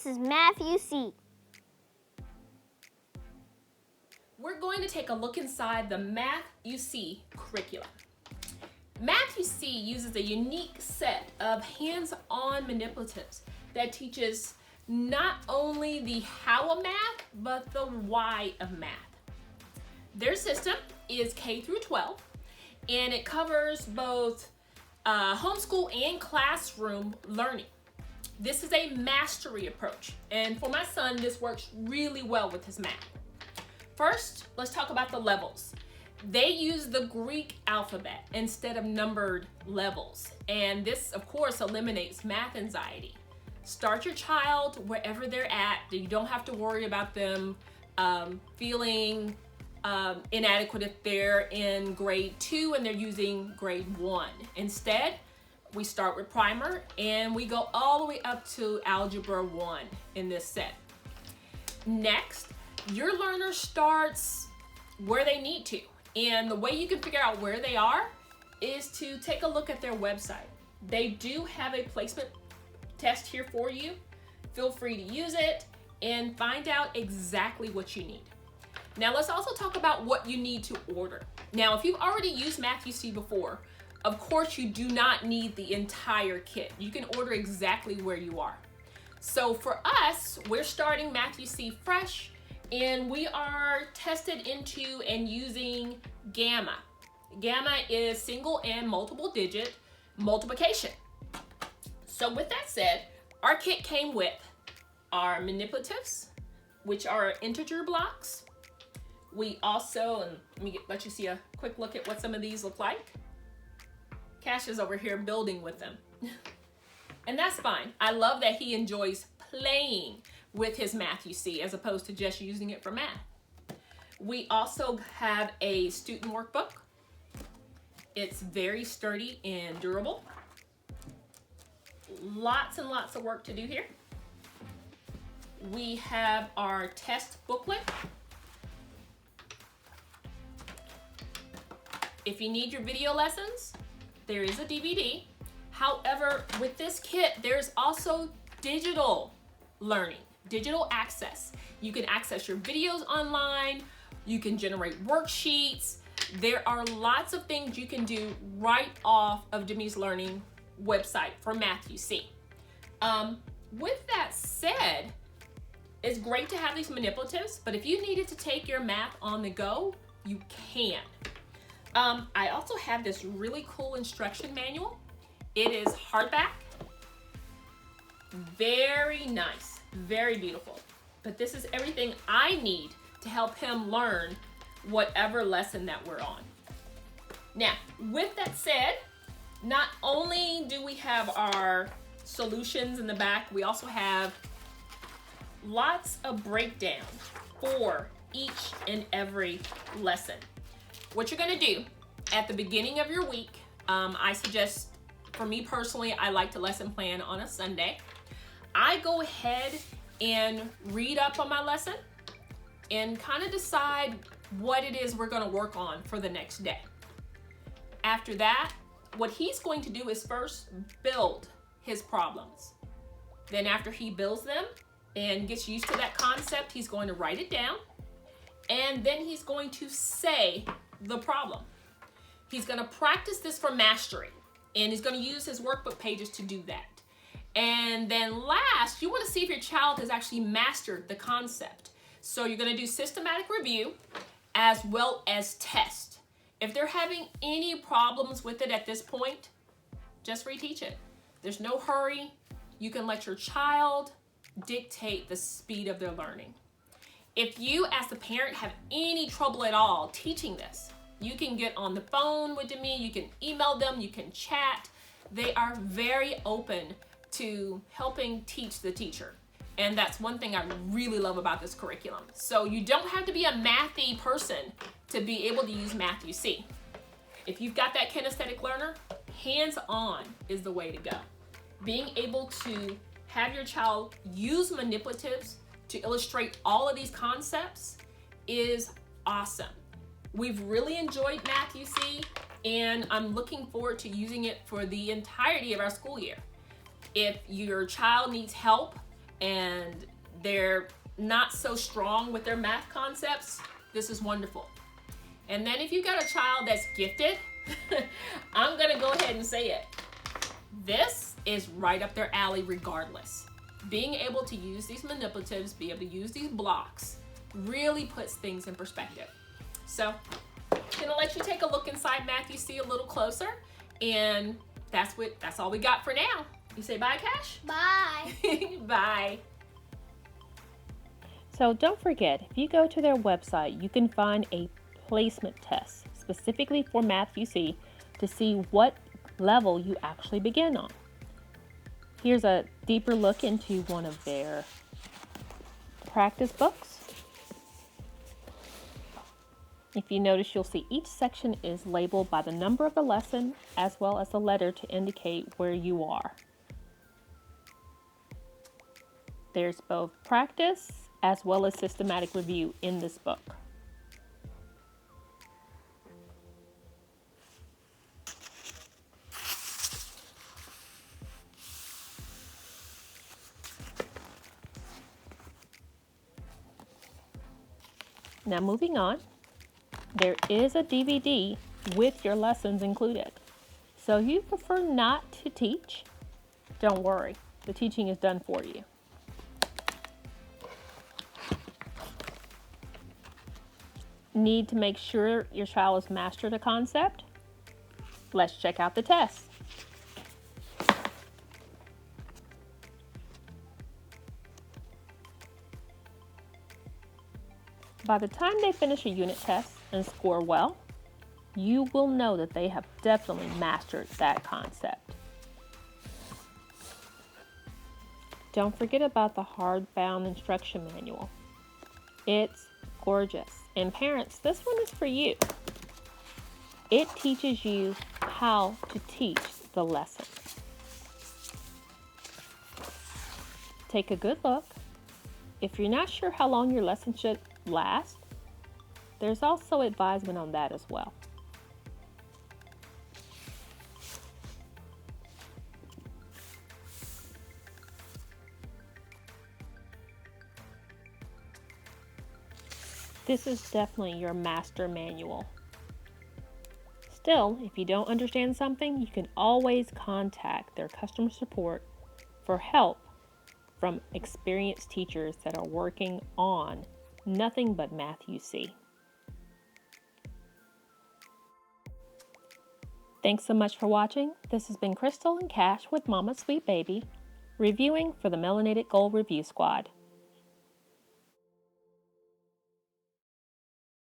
This is Math UC. We're going to take a look inside the Math UC curriculum. Math UC uses a unique set of hands-on manipulatives that teaches not only the how of math, but the why of math. Their system is K through 12, and it covers both homeschool and classroom learning. This is a mastery approach, and for my son, this works really well with his math. First, let's talk about the levels. They use the Greek alphabet instead of numbered levels, and this, of course, eliminates math anxiety. Start your child wherever they're at. You don't have to worry about them feeling inadequate if they're in grade 2 and they're using grade 1. Instead, we start with primer and we go all the way up to algebra 1 in this set. Next, your learner starts where they need to. And the way you can figure out where they are is to take a look at their website. They do have a placement test here for you. Feel free to use it and find out exactly what you need. Now let's also talk about what you need to order. Now, if you've already used Math UC before, of course you do not need the entire kit. You can order exactly where you are. So for us, we're starting Math UC fresh, and we are tested into and using Gamma. Gamma is single and multiple digit multiplication. So with that said, our kit came with our manipulatives, which are integer blocks. We also, and let me let you see a quick look at what some of these look like. Cash is over here building with them. And that's fine. I love that he enjoys playing with his Math UC as opposed to just using it for math. We also have a student workbook. It's very sturdy and durable. Lots and lots of work to do here. We have our test booklet. If you need your video lessons, there is a DVD. However, with this kit, there's also digital learning, digital access. You can access your videos online. You can generate worksheets. There are lots of things you can do right off of Jimmy's Learning website for Math UC. With that said, it's great to have these manipulatives, but if you needed to take your math on the go, you can. I also have this really cool instruction manual. It is hardback. Very nice, very beautiful. But this is everything I need to help him learn whatever lesson that we're on. Now, with that said, not only do we have our solutions in the back, we also have lots of breakdowns for each and every lesson. What you're gonna do at the beginning of your week, I suggest, for me personally, I like to lesson plan on a Sunday. I go ahead and read up on my lesson and kind of decide what it is we're gonna work on for the next day. After that, what he's going to do is first build his problems. Then after he builds them and gets used to that concept, he's going to write it down, and then he's going to say the problem. He's going to practice this for mastery, and he's going to use his workbook pages to do that. And then last, you want to see if your child has actually mastered the concept. So you're going to do systematic review as well as test. If they're having any problems with it at this point, just reteach it. There's no hurry. You can let your child dictate the speed of their learning. If you as the parent have any trouble at all teaching this, you can get on the phone with me, you can email them, you can chat. They are very open to helping teach the teacher. And that's one thing I really love about this curriculum. So you don't have to be a mathy person to be able to use Math UC. If you've got that kinesthetic learner, hands-on is the way to go. Being able to have your child use manipulatives to illustrate all of these concepts is awesome. We've really enjoyed Math UC, and I'm looking forward to using it for the entirety of our school year. If your child needs help and they're not so strong with their math concepts, this is wonderful. And then if you got a child that's gifted, I'm gonna go ahead and say it. This is right up their alley regardless. Being able to use these manipulatives, be able to use these blocks, really puts things in perspective. So, I'm gonna let you take a look inside Math You See a little closer, and that's all we got for now. You say bye, Cash? Bye. Bye. So don't forget, if you go to their website, you can find a placement test specifically for Math You See to see what level you actually begin on. Here's a deeper look into one of their practice books. If you notice, you'll see each section is labeled by the number of the lesson as well as the letter to indicate where you are. There's both practice as well as systematic review in this book. Now moving on, there is a DVD with your lessons included. So if you prefer not to teach, don't worry, the teaching is done for you. Need to make sure your child has mastered a concept? Let's check out the test. By the time they finish a unit test and score well, you will know that they have definitely mastered that concept. Don't forget about the hardbound instruction manual. It's gorgeous. And parents, this one is for you. It teaches you how to teach the lesson. Take a good look. If you're not sure how long your lesson should last, there's also advisement on that as well. This is definitely your master manual. Still, if you don't understand something, you can always contact their customer support for help from experienced teachers that are working on nothing but Math You See. Thanks so much for watching. This has been Crystal and Cash with Mama's Sweet Baby, reviewing for the Melanated Gold Review Squad.